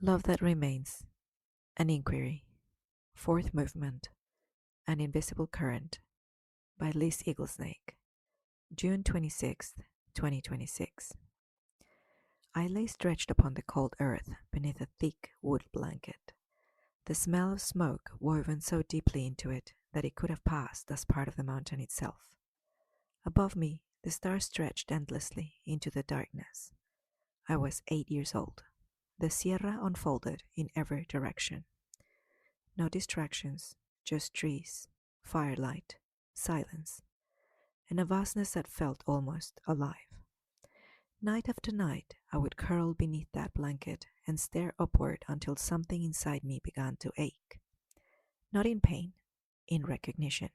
Love That Remains, An Inquiry, Fourth Movement, An Invisible Current by Liz Eaglesnake, June 26th, 2026. I lay stretched upon the cold earth beneath a thick wood blanket, the smell of smoke woven so deeply into it that it could have passed as part of the mountain itself. Above me, the stars stretched endlessly into the darkness. I was 8 years old. The Sierra unfolded in every direction. No distractions, just trees, firelight, silence, and a vastness that felt almost alive. Night after night, I would curl beneath that blanket and stare upward until something inside me began to ache. Not in pain, in recognition.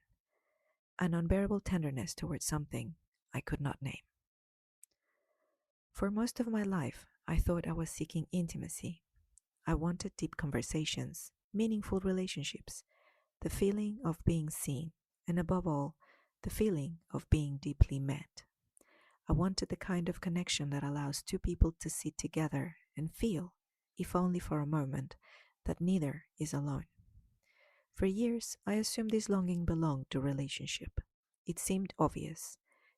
An unbearable tenderness towards something I could not name. For most of my life, I thought I was seeking intimacy. I wanted deep conversations, meaningful relationships, the feeling of being seen, and above all, the feeling of being deeply met. I wanted the kind of connection that allows two people to sit together and feel, if only for a moment, that neither is alone. For years, I assumed this longing belonged to relationship. It seemed obvious.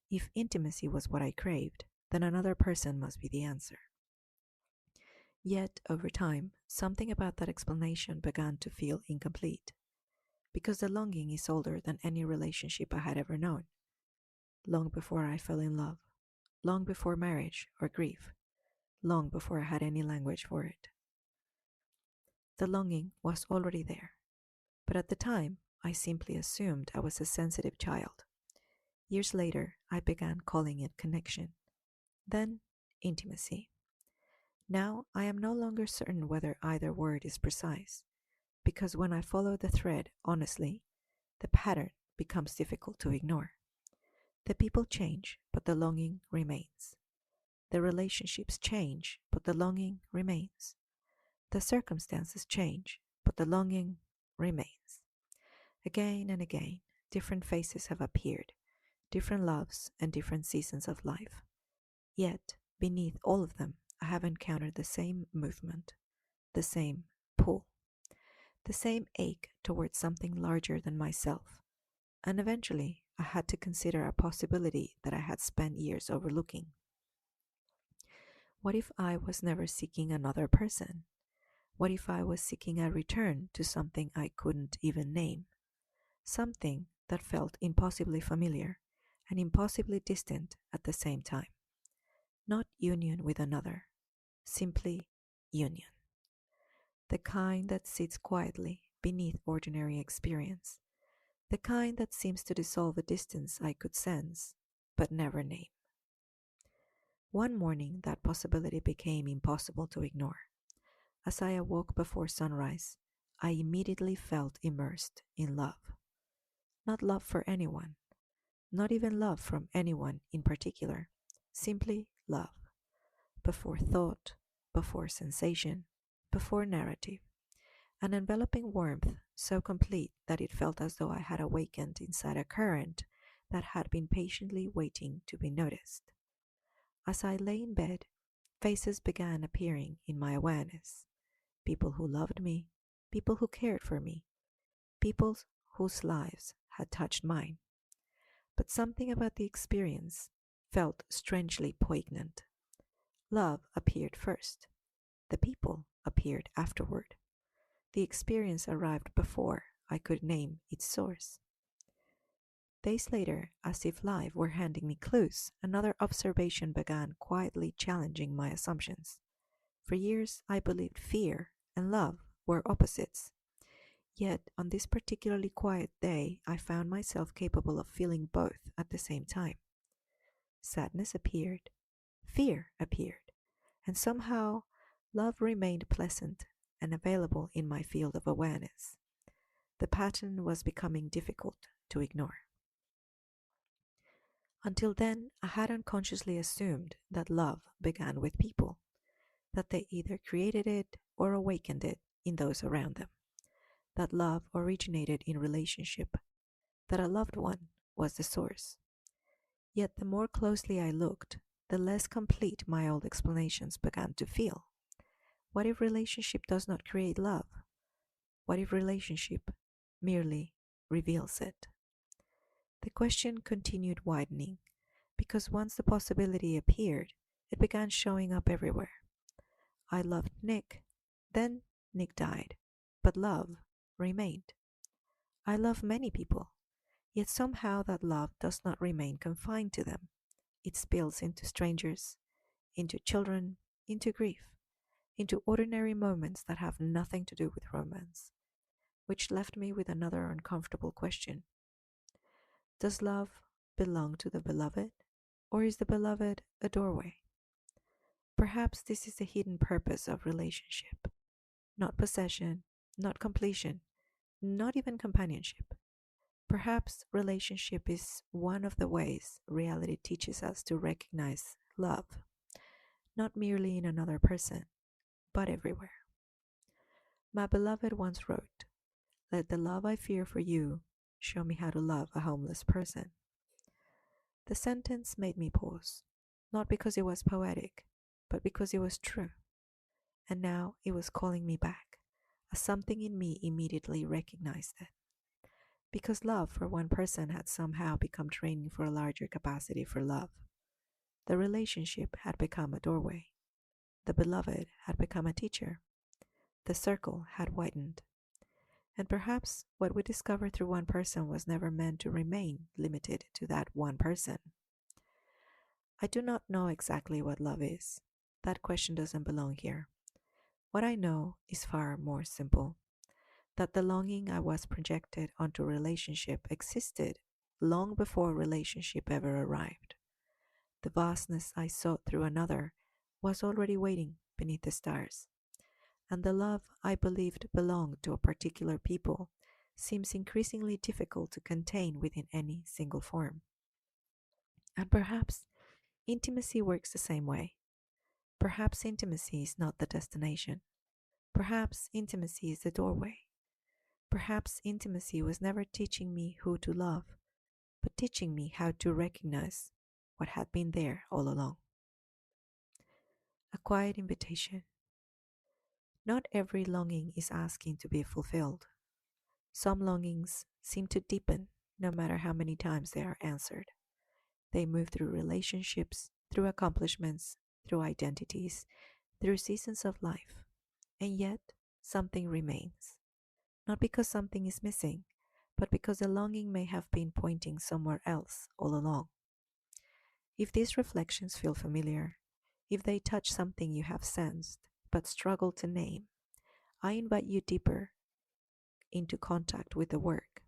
If intimacy was what I craved, then another person must be the answer. Yet, over time, something about that explanation began to feel incomplete, because the longing is older than any relationship I had ever known. Long before I fell in love, long before marriage or grief, long before I had any language for it. The longing was already there, but at the time, I simply assumed I was a sensitive child. Years later, I began calling it connection, then intimacy. Now, I am no longer certain whether either word is precise, because when I follow the thread honestly, the pattern becomes difficult to ignore. The people change, but the longing remains. The relationships change, but the longing remains. The circumstances change, but the longing remains. Again and again, different faces have appeared, different loves and different seasons of life. Yet, beneath all of them, I have encountered the same movement, the same pull, the same ache towards something larger than myself. And eventually, I had to consider a possibility that I had spent years overlooking. What if I was never seeking another person? What if I was seeking a return to something I couldn't even name? Something that felt impossibly familiar and impossibly distant at the same time. Not union with another, simply union. The kind that sits quietly beneath ordinary experience. The kind that seems to dissolve a distance I could sense, but never name. One morning, that possibility became impossible to ignore. As I awoke before sunrise, I immediately felt immersed in love. Not love for anyone, not even love from anyone in particular, simply love. Before thought, before sensation, before narrative. An enveloping warmth so complete that it felt as though I had awakened inside a current that had been patiently waiting to be noticed. As I lay in bed, faces began appearing in my awareness. People who loved me, people who cared for me, people whose lives had touched mine. But something about the experience felt strangely poignant. Love appeared first. The people appeared afterward. The experience arrived before I could name its source. Days later, as if life were handing me clues, another observation began quietly challenging my assumptions. For years, I believed fear and love were opposites. Yet, on this particularly quiet day, I found myself capable of feeling both at the same time. Sadness appeared, fear appeared, and somehow love remained pleasant and available in my field of awareness. The pattern was becoming difficult to ignore. Until then, I had unconsciously assumed that love began with people, that they either created it or awakened it in those around them, that love originated in relationship, that a loved one was the source. Yet the more closely I looked, the less complete my old explanations began to feel. What if relationship does not create love? What if relationship merely reveals it? The question continued widening, because once the possibility appeared, it began showing up everywhere. I loved Nick, then Nick died, but love remained. I love many people, yet somehow that love does not remain confined to them. It spills into strangers, into children, into grief, into ordinary moments that have nothing to do with romance, which left me with another uncomfortable question. Does love belong to the beloved, or is the beloved a doorway? Perhaps this is the hidden purpose of relationship. Not possession, not completion, not even companionship. Perhaps relationship is one of the ways reality teaches us to recognize love, not merely in another person, but everywhere. My beloved once wrote, "Let the love I fear for you show me how to love a homeless person." The sentence made me pause, not because it was poetic, but because it was true. And now it was calling me back, as something in me immediately recognized it. Because love for one person had somehow become training for a larger capacity for love. The relationship had become a doorway. The beloved had become a teacher. The circle had widened. And perhaps what we discovered through one person was never meant to remain limited to that one person. I do not know exactly what love is. That question doesn't belong here. What I know is far more simple. That the longing I was projected onto relationship existed long before relationship ever arrived. The vastness I sought through another was already waiting beneath the stars. And the love I believed belonged to a particular people seems increasingly difficult to contain within any single form. And perhaps intimacy works the same way. Perhaps intimacy is not the destination. Perhaps intimacy is the doorway. Perhaps intimacy was never teaching me who to love, but teaching me how to recognize what had been there all along. A quiet invitation. Not every longing is asking to be fulfilled. Some longings seem to deepen no matter how many times they are answered. They move through relationships, through accomplishments, through identities, through seasons of life. And yet, something remains. Not because something is missing, but because the longing may have been pointing somewhere else all along. If these reflections feel familiar, if they touch something you have sensed but struggle to name, I invite you deeper into contact with the work.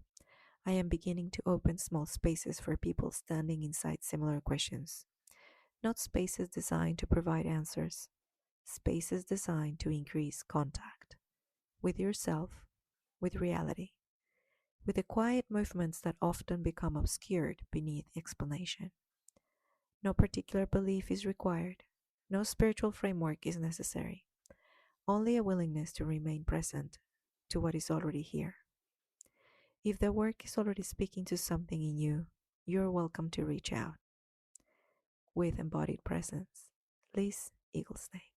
I am beginning to open small spaces for people standing inside similar questions. Not spaces designed to provide answers, spaces designed to increase contact with yourself, with reality, with the quiet movements that often become obscured beneath explanation. No particular belief is required, no spiritual framework is necessary, only a willingness to remain present to what is already here. If the work is already speaking to something in you, you're welcome to reach out. With embodied presence, Liz Eaglesnake.